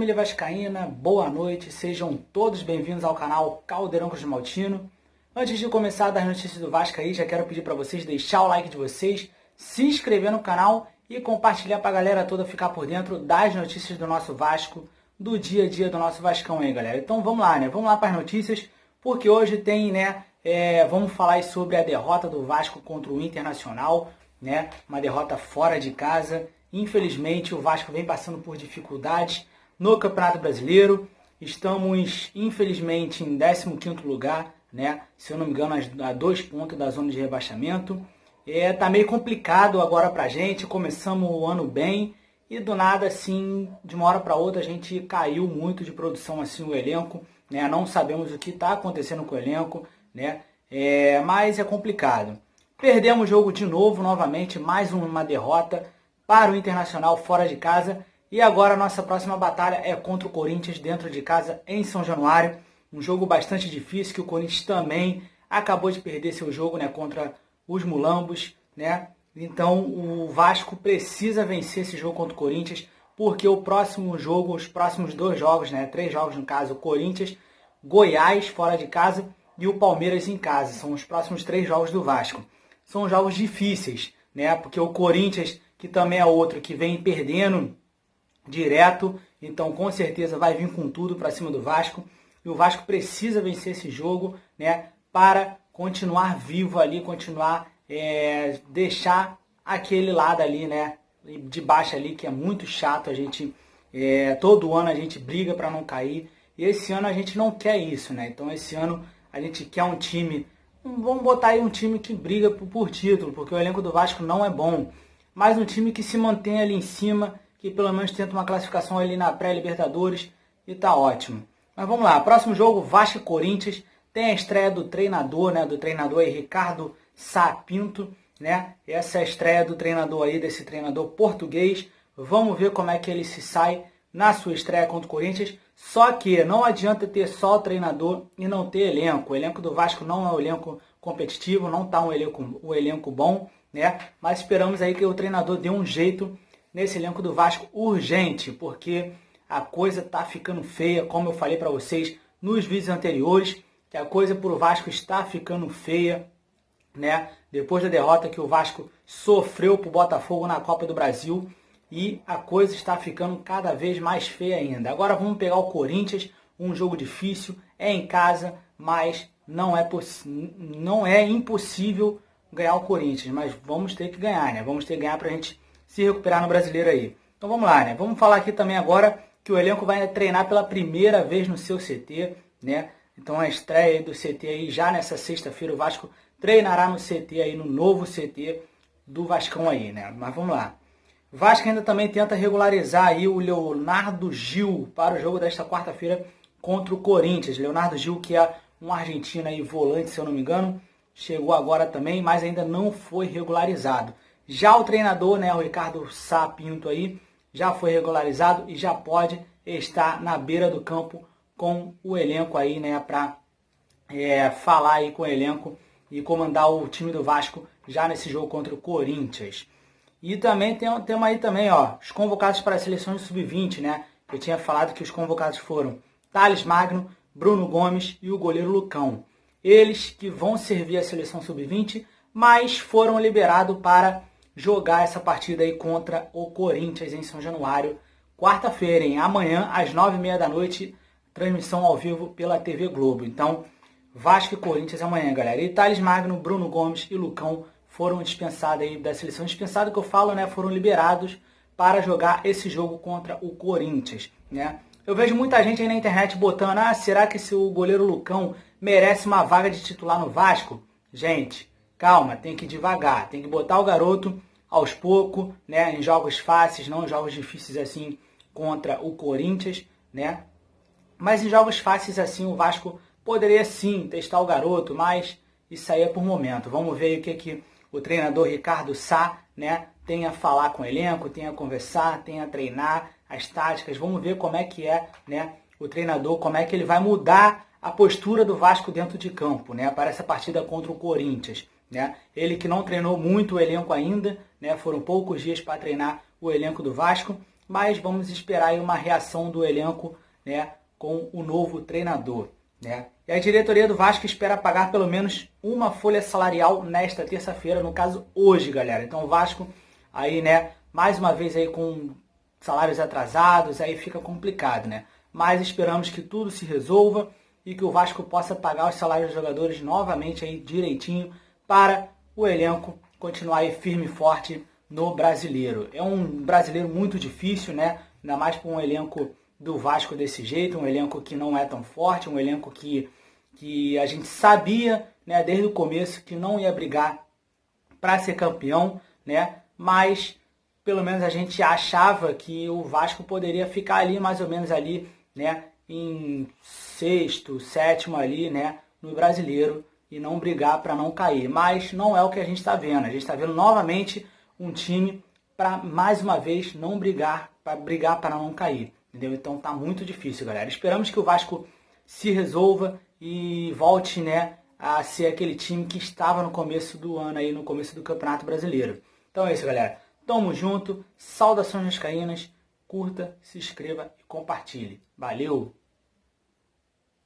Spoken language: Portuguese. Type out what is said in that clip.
família vascaína, boa noite, sejam todos bem-vindos ao canal Caldeirão Cruzmaltino. Antes de começar a dar notícias do Vasco aí, já quero pedir para vocês deixar o like de vocês, se inscrever no canal e compartilhar para a galera toda ficar por dentro das notícias do nosso Vasco, do dia a dia do nosso Vascão aí, galera. Então vamos lá, né? Vamos lá para as notícias, porque hoje tem, né, vamos falar aí sobre a derrota do Vasco contra o Internacional, né? Uma derrota fora de casa. Infelizmente, o Vasco vem passando por dificuldades no Campeonato Brasileiro. Estamos, infelizmente, em 15º lugar, né? Se eu não me engano, a 2 pontos da zona de rebaixamento. Tá meio complicado agora pra gente. Começamos o ano bem e do nada, assim, de uma hora para outra, a gente caiu muito de produção, assim, o elenco, né? Não sabemos o que está acontecendo com o elenco, né? Mas é complicado. Perdemos o jogo de novo, novamente, mais uma derrota para o Internacional fora de casa. E agora a nossa próxima batalha é contra o Corinthians dentro de casa em São Januário. Um jogo bastante difícil, que o Corinthians também acabou de perder seu jogo, né, contra os Mulambos, né? Então o Vasco precisa vencer esse jogo contra o Corinthians, porque o próximo jogo, os próximos 2 jogos, né, 3 jogos no caso, Corinthians, Goiás fora de casa e o Palmeiras em casa. São os próximos 3 jogos do Vasco. São jogos difíceis, né? Porque o Corinthians, que também é outro que vem perdendo direto, então com certeza vai vir com tudo para cima do Vasco. E o Vasco precisa vencer esse jogo, né, para continuar vivo ali, continuar, deixar aquele lado ali, né, de baixo ali, que é muito chato. A gente, todo ano a gente briga para não cair, e esse ano a gente não quer isso, né? Então esse ano a gente quer um time, vamos botar aí um time que briga por título, porque o elenco do Vasco não é bom, mas um time que se mantém ali em cima, que pelo menos tenta uma classificação ali na pré-Libertadores, e tá ótimo. Mas vamos lá, próximo jogo, Vasco e Corinthians. Tem a estreia do treinador, né? Do treinador aí, Ricardo Sá Pinto, né? Essa é a estreia do treinador aí, desse treinador português. Vamos ver como é que ele se sai na sua estreia contra o Corinthians. Só que não adianta ter só o treinador e não ter elenco. O elenco do Vasco não é um elenco competitivo, não tá um elenco bom, né? Mas esperamos aí que o treinador dê um jeito nesse elenco do Vasco urgente, porque a coisa tá ficando feia, como eu falei para vocês nos vídeos anteriores, que a coisa pro Vasco está ficando feia, né? Depois da derrota que o Vasco sofreu pro Botafogo na Copa do Brasil, e a coisa está ficando cada vez mais feia ainda. Agora vamos pegar o Corinthians, um jogo difícil, é em casa, mas não é impossível ganhar o Corinthians, mas vamos ter que ganhar, né? Vamos ter que ganhar pra gente se recuperar no Brasileiro aí. Então vamos lá, né? Vamos falar aqui também agora que o elenco vai treinar pela primeira vez no seu CT, né? Então a estreia aí do CT aí já nessa sexta-feira, o Vasco treinará no CT aí, no novo CT do Vascão aí, né? Mas vamos lá. O Vasco ainda também tenta regularizar aí o Leonardo Gil para o jogo desta quarta-feira contra o Corinthians. Leonardo Gil, que é um argentino aí, volante, se eu não me engano, chegou agora também, mas ainda não foi regularizado. Já o treinador, né, o Ricardo Sá Pinto aí, já foi regularizado e já pode estar na beira do campo com o elenco aí, né, para falar aí com o elenco e comandar o time do Vasco já nesse jogo contra o Corinthians. E também temos aí também, ó, os convocados para a seleção de sub-20, né? Eu tinha falado que os convocados foram Thales Magno, Bruno Gomes e o goleiro Lucão. Eles que vão servir a seleção sub-20, mas foram liberados para jogar essa partida aí contra o Corinthians em São Januário, quarta-feira, hein? Amanhã, às 9h30 da noite, transmissão ao vivo pela TV Globo. Então, Vasco e Corinthians amanhã, galera. E Thales Magno, Bruno Gomes e Lucão foram dispensados aí da seleção. Dispensado que eu falo, né? Foram liberados para jogar esse jogo contra o Corinthians, né? Eu vejo muita gente aí na internet botando, será que o goleiro Lucão merece uma vaga de titular no Vasco? Gente, calma, tem que ir devagar, tem que botar o garoto aos poucos, né, em jogos fáceis, não em jogos difíceis assim contra o Corinthians, né? Mas em jogos fáceis assim o Vasco poderia sim testar o garoto, mas isso aí é por momento. Vamos ver o que o treinador Ricardo Sá, né, tem a falar com o elenco, tem a conversar, tem a treinar as táticas. Vamos ver como é que né, o treinador, como é que ele vai mudar a postura do Vasco dentro de campo, né, para essa partida contra o Corinthians, né? Ele que não treinou muito o elenco ainda, né, foram poucos dias para treinar o elenco do Vasco, mas vamos esperar aí uma reação do elenco, né, com o novo treinador, né? E a diretoria do Vasco espera pagar pelo menos uma folha salarial nesta terça-feira, no caso hoje, galera. Então o Vasco aí, né, mais uma vez aí com salários atrasados, aí fica complicado, né? Mas esperamos que tudo se resolva e que o Vasco possa pagar os salários dos jogadores novamente aí direitinho para o elenco continuar aí firme e forte no Brasileiro. É um Brasileiro muito difícil, né? Ainda mais para um elenco do Vasco desse jeito, um elenco que não é tão forte, um elenco que a gente sabia, né, desde o começo que não ia brigar para ser campeão, né? Mas pelo menos a gente achava que o Vasco poderia ficar ali mais ou menos ali, né, em sexto, sétimo ali, né, no Brasileiro e não brigar para não cair. Mas não é o que a gente está vendo. A gente está vendo novamente um time para mais uma vez não brigar, para brigar para não cair, entendeu? Então tá muito difícil, galera. Esperamos que o Vasco se resolva e volte, né, a ser aquele time que estava no começo do ano aí, no começo do Campeonato Brasileiro. Então é isso, galera. Tamo junto, saudações vascaínas, curta, se inscreva e compartilhe. Valeu!